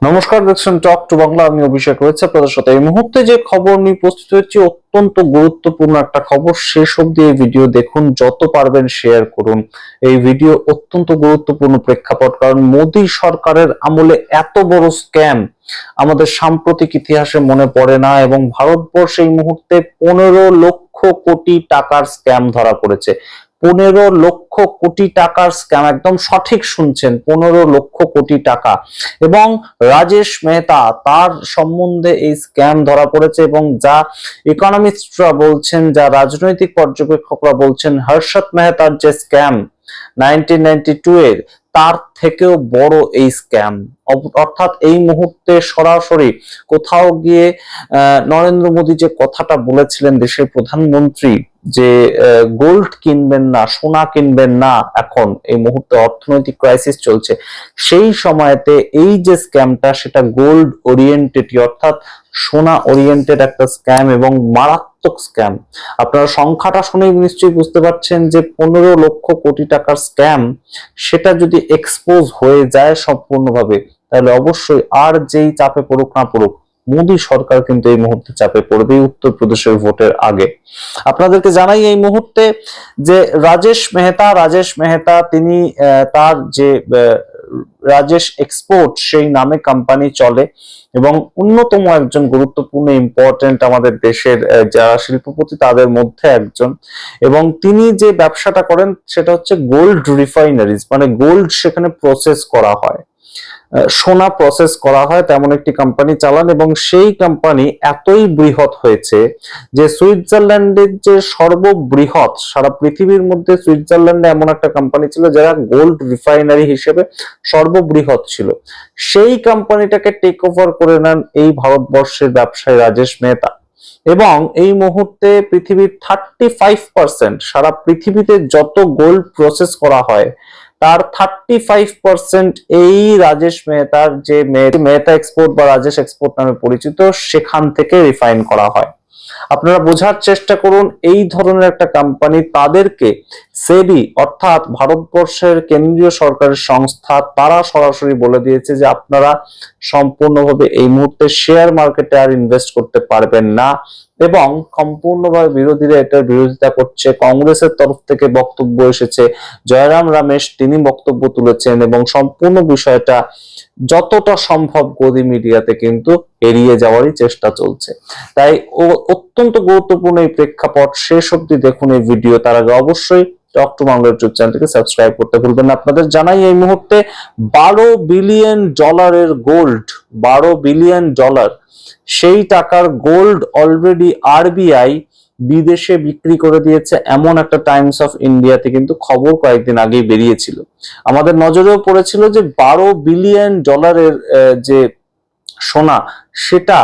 নমস্কার, দেখছেন talk to Bangla. আমি অভিষেক রয়েছে আপনাদের সাথে। এই মুহূর্তে যে খবর নিয়ে উপস্থিত হয়েছে অত্যন্ত গুরুত্বপূর্ণ একটা খবর। শেষ অবধি এই ভিডিও দেখুন, যত পারবেন শেয়ার করুন। এই ভিডিও অত্যন্ত গুরুত্বপূর্ণ প্রেক্ষাপট, কারণ মোদী সরকারের আমলে এত বড় স্ক্যাম আমাদের সাম্প্রতিক ইতিহাসে মনে পড়ে না। এবং ভারতবর্ষে এই মুহূর্তে 15 লক্ষ কোটি টাকার স্ক্যাম ধরা পড়েছে। 15 লক্ষ কোটি টাকার স্ক্যাম, একদম সঠিক শুনছেন, 15 লক্ষ কোটি টাকা। এবং রাজেশ মেহতা, তার সম্বন্ধে এই স্ক্যাম ধরা পড়েছে। এবং যা ইকোনমিস্টরা বলছেন, যা রাজনৈতিক পর্যবেক্ষকরা বলছেন, হর্ষদ মেহতার যে স্ক্যাম 1992 এর, তার থেকেও বড় এই স্ক্যাম। অর্থাৎ এই মুহূর্তে সরাসরি কোথাও গিয়ে নরেন্দ্র মোদী যে কথাটা বলেছিলেন দেশের প্রধানমন্ত্রী, যে গোল্ড কিনবেন না, সোনা কিনবেন না, এখন এই মুহূর্তে অর্থনৈতিক ক্রাইসিস চলছে, সেই সময়তে এই যে স্ক্যামটা, সেটা গোল্ড ওরিয়েন্টেড, অর্থাৎ সোনা ওরিয়েন্টেড একটা স্ক্যাম এবং মারাত্মক স্ক্যাম। আপনারা সংখ্যাটা শুনে নিশ্চয়ই বুঝতে পারছেন যে 15 লক্ষ কোটি টাকার স্ক্যাম, সেটা যদি এক্সপোজ হয়ে যায় সম্পূর্ণভাবে, তাহলে অবশ্যই আর যেই চাপে পড়ুক না পড়ুক, মোদী সরকার কিন্তু এই মুহূর্তে চাপে পড়বে উত্তরপ্রদেশের ভোটের আগে। আপনাদেরকে জানাই এই মুহূর্তে যে রাজেশ মেহতা তিনি তার যে রাজেশ এক্সপোর্ট সেই নামে কোম্পানি চলে এবং অন্যতম একজন গুরুত্বপূর্ণ ইম্পর্টেন্ট আমাদের দেশের যারা শিল্পপতি তাদের মধ্যে একজন। এবং তিনি যে ব্যবসাটা করেন সেটা হচ্ছে গোল্ড রিফাইনারিজ, মানে গোল্ড সেখানে প্রসেস করা হয়, সোনা প্রসেস করা হয়, তেমন একটি কোম্পানি চালান। এবং সেই কোম্পানি এতই বৃহৎ হয়েছে যে সুইজারল্যান্ডের যে সর্ববৃহৎ, সারা পৃথিবীর মধ্যে সুইজারল্যান্ডে এমন একটা কোম্পানি ছিল যারা গোল্ড রিফাইনারি হিসেবে সর্ববৃহৎ ছিল, সেই কোম্পানিটাকে টেক ওভার করে নেন এই ভারতবর্ষের ব্যবসায়ী রাজেশ মেহতা। এবং এই মুহূর্তে পৃথিবীর 35%, সারা পৃথিবীতে যত গোল্ড প্রসেস করা হয় তার 35% এই রাজেশ মেহতার যে মেহতা এক্সপোর্ট বা রাজেশ এক্সপোর্ট নামে পরিচিত, সেখান থেকে রিফাইন করা হয়। আপনারা বোঝার চেষ্টা করুন, এই ধরনের একটা কোম্পানি, তাদেরকে সেবি অর্থাৎ ভারতবর্ষের কেন্দ্রীয় সরকারের সংস্থা, তারা সরাসরি বলে দিয়েছে যে আপনারা সম্পূর্ণভাবে এই মুহূর্তে শেয়ার মার্কেটে আর ইনভেস্ট করতে পারবেন না। এবং সম্পূর্ণভাবে বিরোধীরা এটার বিরোধিতা করছে। কংগ্রেসের তরফ থেকে বক্তব্য এসেছে, জয়রাম রমেশ তিনি বক্তব্য তুলেছেন এবং সম্পূর্ণ বিষয়টা যতটা সম্ভব গদি মিডিয়াতে কিন্তু এড়িয়ে যাওয়ারই চেষ্টা চলছে। তাই অত্যন্ত গুরুত্বপূর্ণ এই প্রেক্ষাপট, শেষ অবধি দেখুন এই ভিডিও। তার আগে অবশ্যই টক টু বাংলা ইউটিউব চ্যানেলটিকে সাবস্ক্রাইব করতে ভুলবেন না। আপনাদের জানাই এই মুহূর্তে 12 বিলিয়ন ডলারের গোল্ড, 12 বিলিয়ন ডলার, সেই টাকার গোল্ড অলরেডি আরবিআই বিদেশে বিক্রি করে দিয়েছে, এমন একটা টাইমস অফ ইন্ডিয়াতে কিন্তু খবর কয়েকদিন আগেই বেরিয়েছিল। আমাদের নজরেও পড়েছিল যে 12 বিলিয়ন ডলারের যে সোনা, সেটা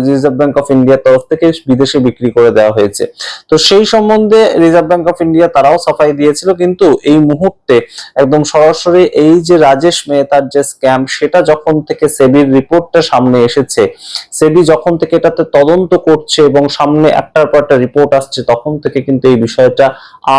রিজার্ভ ব্যাংক অফ ইন্ডিয়ার তরফ থেকে বিদেশে বিক্রি করে দেওয়া হয়েছে। তো সেই সম্বন্ধে রিজার্ভ ব্যাংক অফ ইন্ডিয়া তারাও সাফাই দিয়েছিল। কিন্তু এই মুহূর্তে একদম সরাসরি এই যে রাজেশ মেহতার যে স্ক্যাম, সেটা যখন থেকে সেবির রিপোর্টটা সামনে এসেছে, সেবি যখন থেকে এটাতে তদন্ত করছে এবং সামনে একটার পর একটা রিপোর্ট আসছে, তখন থেকে কিন্তু এই বিষয়টা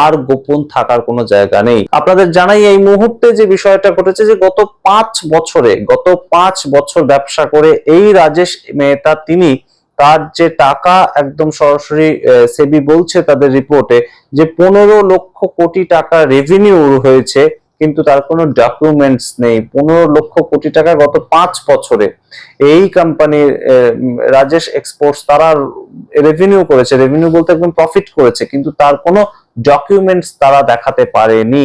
আর গোপন থাকার কোনো জায়গা নেই। আপনাদের জানাই এই মুহূর্তে যে বিষয়টা ঘটেছে যে গত 5 বছর ব্যবসা করে এই রাজেশ মেহতা, তিনি তার যে টাকা, একদম সরাসরি সেবি বলছে তাদের রিপোর্টে যে 15 লক্ষ কোটি টাকা রেভিনিউ হয়েছে, কিন্তু তার কোনো ডকুমেন্টস নেই। 15 লক্ষ কোটি টাকা গত 5 বছরে এই কোম্পানির রাজেশ এক্সপোর্টস তারা রেভিনিউ করেছে, রেভিনিউ বলতে একদম প্রফিট করেছে, কিন্তু তার কোনো ডকুমেন্টস তারা দেখাতে পারেনি।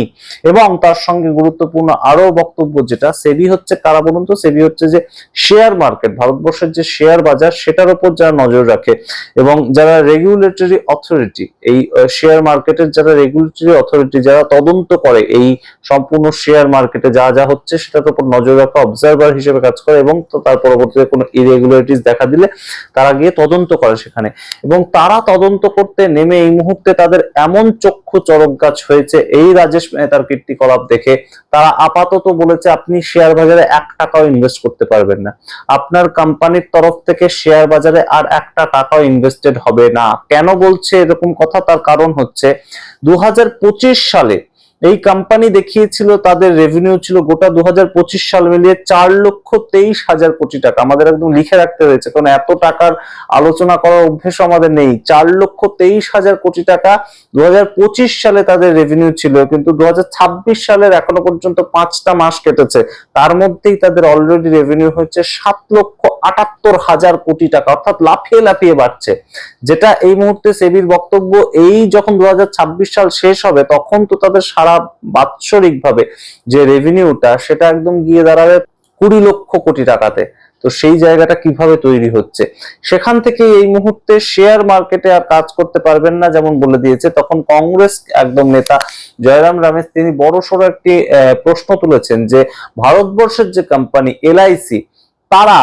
এবং তার সঙ্গে গুরুত্বপূর্ণ আরো বক্তব্য, যেটা সেবি হচ্ছে কারা বলুন তো, সেবি হচ্ছে যে শেয়ার মার্কেট, ভারতবর্ষের যে শেয়ার বাজার, সেটার উপর যারা নজর রাখে এবং যারা রেগুলেটরি অথরিটি, এই শেয়ার মার্কেটের যারা রেগুলেটরি অথরিটি, যারা তদন্ত করে এই সম্পূর্ণ শেয়ার মার্কেটে যা যা হচ্ছে সেটার উপর নজর রাখা, অবজারভার হিসেবে কাজ করে। এবং তার পরবর্তীতে কোনো ইরেগুলারিটিস দেখা দিলে তারা গিয়ে তদন্ত করে সেখানে। এবং তারা তদন্ত করতে নেমে এই মুহূর্তে তাদের এমন চক্ষু চড়ক গাছ হয়েছে এই রাজেশ মেহতার কীর্তিকলাপ দেখে, তারা আপাতত বলেছে আপনি শেয়ার বাজারে 1 টাকাও ইনভেস্ট করতে পারবেন না, আপনার কোম্পানির তরফ থেকে শেয়ার বাজারে আর 1 টাকাও ইনভেস্টেড হবে না। কেন বলছে এরকম কথা? তার কারণ হচ্ছে 2025 সালে এই কোম্পানি দেখিয়েছিল তাদের রেভিনিউ ছিল গোটা 2025 সাল মিলিয়ে 4,23,000 কোটি টাকা। আমাদের একদম লিখে রাখতে হয়েছে, কারণ এত টাকার আলোচনা করার অভ্যেস আমাদের নেই। 4,23,000 কোটি টাকা 2025 সালে তাদের রেভিনিউ ছিল, কিন্তু 2026 সালের এখনো পর্যন্ত 5টা মাস কেটেছে, তার মধ্যেই তাদের অলরেডি রেভিনিউ হচ্ছে 7,78,000 কোটি টাকা, অর্থাৎ লাফিয়ে লাফিয়ে বাড়ছে। যেটা এই মুহূর্তে সেবির বক্তব্য, এই যখন 2026 সাল শেষ হবে তখন তো তাদের সারা বাৎসরিক ভাবে যে রেভিনিউটা সেটা একদম গিয়ে দাঁড়াবে 20 লক্ষ কোটি টাকাতে। তো সেই জায়গাটা কিভাবে তৈরি হচ্ছে, সেখান থেকে এই মুহূর্তে শেয়ার মার্কেটে আর কাজ করতে পারবেন না যেমন বলে দিয়েছে। তখন কংগ্রেস একদম নেতা জয়রাম রমেশ তিনি বড়সড় একটি প্রশ্ন তুলেছেন যে ভারতবর্ষের যে কোম্পানি এলআইসি, তারা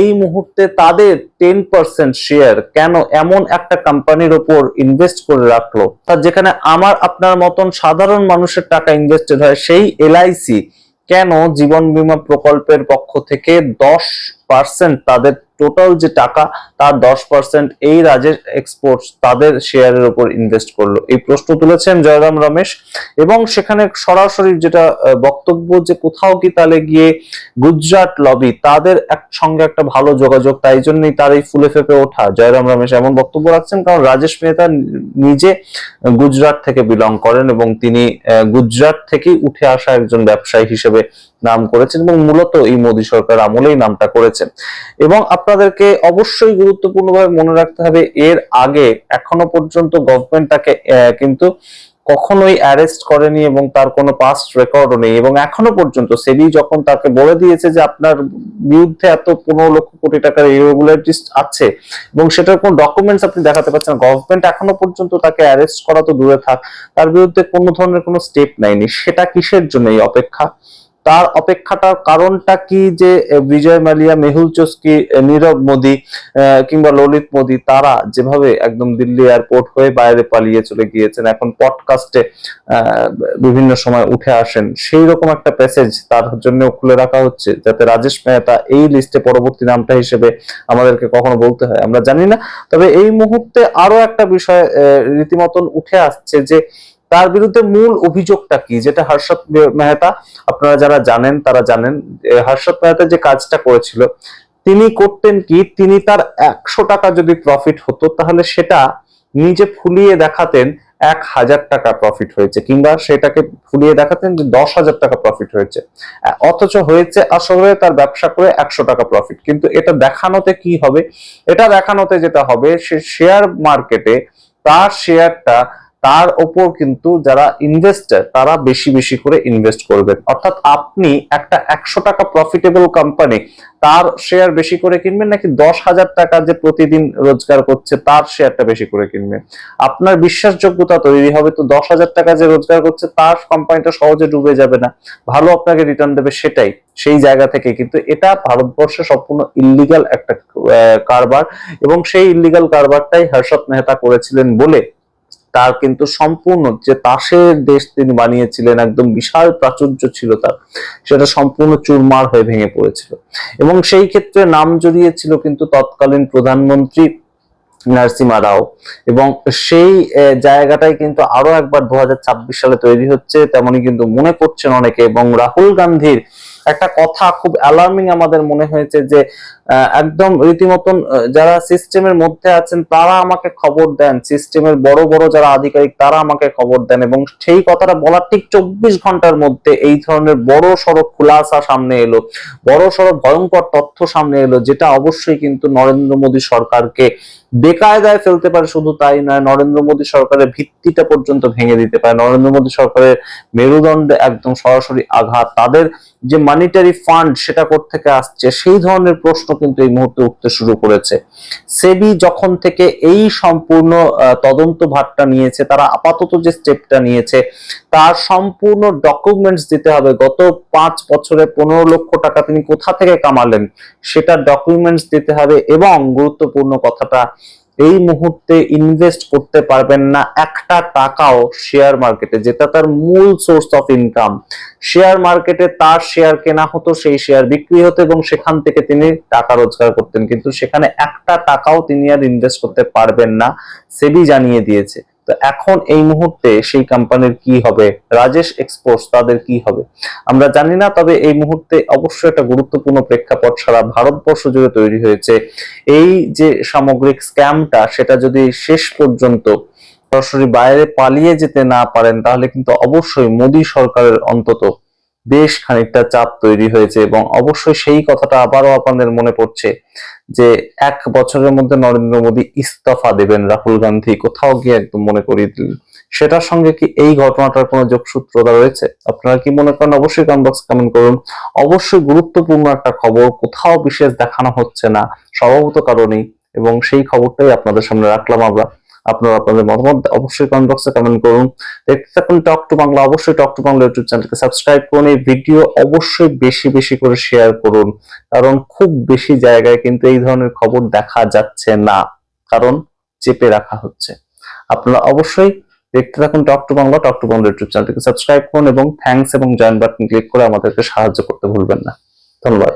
এই মুহূর্তে তাদের 10% শেয়ার কেন এমন একটা কোম্পানির উপর ইনভেস্ট করে রাখলো, তা যেখানে আমার আপনার মতন সাধারণ মানুষের টাকা ইনভেস্টেড হয়, সেই এলআইসি কেন জীবন বীমা প্রকল্পের পক্ষ থেকে 10% তাদের টোটাল যে টাকা তার 10% এই রাজেশ এক্সপোর্টস তাদের শেয়ারের উপর ইনভেস্ট করলো, এই প্রশ্ন তুলেছেন জয়রাম রমেশ। এবং সেখানে সরাসরি যেটা বক্তব্য যে কোথাও কি তাহলে গিয়ে গুজরাট লবি তাদের সঙ্গে একটা ভালো যোগাযোগ, তাই জন্যই তার এই ফুলে ফেপে ওঠা। জয়রাম রমেশ এমন বক্তব্য রাখছেন কারণ রাজেশ মেহতা নিজে গুজরাট থেকে বিলং করেন এবং তিনি গুজরাট থেকেই উঠে আসা একজন ব্যবসায়ী হিসেবে নাম করেছেন এবং মূলত এই মোদী সরকার আমলেই নামটা করেছেন। এবং আপনাদেরকে অবশ্যই গুরুত্বপূর্ণভাবে মনে রাখতে হবে, এর আগে এখনো পর্যন্ত গভর্নমেন্ট তাকে কিন্তু কখনোই অ্যারেস্ট করেনি এবং তার কোনো পাস্ট রেকর্ডও নেই। এবং এখনো পর্যন্ত সেবি যখন তাকে বলে দিয়েছে যে আপনার বিরুদ্ধে এত 15 লক্ষ কোটি টাকার ইরেগুলারিটিস আছে এবং সেটার কোনো ডকুমেন্টস আপনি দেখাতে পারছেন, গভর্নমেন্ট এখনো পর্যন্ত তাকে অ্যারেস্ট করা তো দূরে থাক, তার বিরুদ্ধে কোনো ধরনের কোনো স্টেপ নেয়নি। সেটা কিসের জন্য এই অপেক্ষা? তার অপেক্ষাটার কারণটা কি যে বিজয় মালিয়া, মেহুল চোস্কি, নীরব মোদি কিংবা ললিত মোদি তারা যেভাবে একদম দিল্লি এয়ারপোর্ট হয়ে বাইরে পালিয়ে চলে গিয়েছেন, এখন পডকাস্টে বিভিন্ন সময় উঠে আসেন, সেই রকম একটা প্যাসেজ তার জন্য খুলে রাখা হচ্ছে যাতে রাজেশ মেহতা এই লিস্টে পরবর্তী নামটা হিসেবে আমাদেরকে কখনো বলতে হয় আমরা জানি না। তবে এই মুহূর্তে আরো একটা বিষয় রীতিমতন উঠে আসছে যে তার বিরুদ্ধে মূল অভিযোগটা কি, যেটা হর্ষদ মেহতা, আপনারা যারা জানেন তারা জানেন হর্ষদ মেহতা যে কাজটা করেছিল, তিনি করতেন কি, তিনি তার 100 টাকা যদি প্রফিট হতো তাহলে সেটা নিজে ফুলিয়ে দেখাতেন 1,000 টাকা প্রফিট হয়েছে, কিংবা সেটাকে ফুলিয়ে দেখাতেন যে 10,000 টাকা প্রফিট হয়েছে, অথচ হয়েছে আসলে তার ব্যবসা করে 100 টাকা প্রফিট। কিন্তু এটা দেখানোতে কি হবে, এটা দেখানোতে যেটা হবে সে শেয়ার মার্কেটে তার শেয়ারটা তার ওপর কিন্তু যারা ইনভেস্টার তারা বেশি বেশি করে ইনভেস্ট করবেন। অর্থাৎ আপনি একটা 100 টাকা প্রফিটেবল কোম্পানি তার শেয়ার বেশি করে কিনবেন নাকি 10,000 টাকা যে প্রতিদিন রোজগার করছে তার শেয়ারটা বেশি করে কিনবেন? আপনার বিশ্বাসযোগ্যতা তৈরি হবে তো 10,000 টাকা যে রোজগার করছে তার কোম্পানিটা সহজে ডুবে যাবে না, ভালো আপনাকে রিটার্ন দেবে, সেটাই সেই জায়গা থেকে। কিন্তু এটা ভারতবর্ষে সম্পূর্ণ ইল্লিগাল একটা কারবার এবং সেই ইল্লিগাল কারবারটাই হর্ষদ মেহতা করেছিলেন বলে তার কিন্তু সম্পূর্ণ যে তাসের দেশ তিনি বানিয়েছিলেন, একদম বিশাল প্রাচুর্য ছিল তার, সেটা সম্পূর্ণ চুরমার হয়ে ভেঙে পড়েছিল। এবং সেই ক্ষেত্রে নাম জড়িয়েছিল কিন্তু তৎকালীন প্রধানমন্ত্রী নরসিমহা রাও। এবং সেই জায়গাটাই কিন্তু আরো একবার 2026 সালে তৈরি হচ্ছে তেমনই কিন্তু মনে করছেন অনেকে। এবং রাহুল গান্ধীর একটা কথা খুব অ্যালার্মিং আমাদের মনে হয়েছে যে একদম রীতিমতন যারা সিস্টেমের মধ্যে আছেন তারা আমাকে খবর দেন, সিস্টেমের বড় বড় যারা আধিকারিক তারা আমাকে খবর দেন, এবং সেই কথাটা বলার ঠিক 24 ঘন্টার মধ্যে এই ধরনের বড় সড়ো খুলাসা সামনে এলো, বড় সড়ো ভয়ঙ্কর তথ্য সামনে এলো, যেটা অবশ্যই কিন্তু নরেন্দ্র মোদী সরকারকে বেকায়দায় ফেলতে পারে। শুধু তাই নয়, নরেন্দ্র মোদী সরকারের ভিত্তিটা পর্যন্ত ভেঙে দিতে পারে, নরেন্দ্র মোদী সরকারের মেরুদণ্ডে একদম সরাসরি আঘাত, তাদের যে মানিটারি ফান্ড সেটা কোত্থেকে আসছে সেই ধরনের প্রশ্ন কিন্তু এই মুহূর্তে উঠতে শুরু করেছে। সেবি যখন থেকে এই সম্পূর্ণ তদন্ত ভারটা নিয়েছে, তারা আপাতত যে স্টেপটা নিয়েছে তার সম্পূর্ণ ডকুমেন্টস দিতে হবে। গত 5 বছরে 15 লক্ষ টাকা তিনি কোথা থেকে কামালেন সেটার ডকুমেন্টস দিতে হবে। এবং গুরুত্বপূর্ণ কথাটা, এই মুহূর্তে ইনভেস্ট করতে পারবেন না একটা টাকাও শেয়ার মার্কেটে, যেটা তার মূল সোর্স অফ ইনকাম। শেয়ার মার্কেটে তার শেয়ার কেনা হতো, সেই শেয়ার বিক্রি হতো এবং সেখান থেকে তিনি টাকা রোজগার করতেন, কিন্তু সেখানে একটা টাকাও তিনি আর ইনভেস্ট করতে পারবেন না, সেবি জানিয়ে দিয়েছে। তো এখন এই মুহূর্তে সেই কোম্পানির কি হবে, রাজেশ এক্সপোর্টস তাদের কি হবে আমরা জানি না। তবে এই মুহূর্তে অবশ্যই একটা গুরুত্বপূর্ণ প্রেক্ষাপট সারা ভারতবর্ষ জুড়ে তৈরি হয়েছে। এই যে সামগ্রিক স্ক্যামটা, সেটা যদি শেষ পর্যন্ত সরাসরি বাইরে পালিয়ে যেতে না পারেন, তাহলে কিন্তু অবশ্যই মোদী সরকারের অন্তত বেশ খানিকটা চাপ তৈরি হয়েছে। এবং অবশ্যই সেই কথাটা আবারও আপনাদের মনে পড়ছে যে 1 বছরের মধ্যে নরেন্দ্র মোদী ইস্তফা দেবেন, রাহুল গান্ধী কোথাও গিয়ে একদম মনে করিয়ে দিলেন। সেটার সঙ্গে কি এই ঘটনাটার কোনো যোগসূত্রতা রয়েছে? আপনারা কি মনে করেন? অবশ্যই কমেন্ট বক্স কমেন্ট করুন। অবশ্যই গুরুত্বপূর্ণ একটা খবর, কোথাও বিশেষ দেখানো হচ্ছে না, স্বভাবত কারণেই, এবং সেই খবরটাই আপনাদের সামনে রাখলাম আমরা। আপনারা আপনাদের মতামত অবশ্যই কমেন্ট বক্সে কমেন্ট করুন। দেখতে থাকুন টক টু বাংলা। অবশ্যই টক টু বাংলা ইউটিউব চ্যানেলকে সাবস্ক্রাইব করুন। এই ভিডিও অবশ্যই বেশি বেশি করে শেয়ার করুন, কারণ খুব বেশি জায়গায় কিন্তু এই ধরনের খবর দেখা যাচ্ছে না, কারণ চেপে রাখা হচ্ছে। আপনারা অবশ্যই দেখতে থাকুন talk to Bangla. Talk to Bangla YouTube চ্যানেলকে সাবস্ক্রাইব করুন এবং থ্যাঙ্কস এবং জয়েন বাটন ক্লিক করে আমাদেরকে সাহায্য করতে ভুলবেন না। ধন্যবাদ।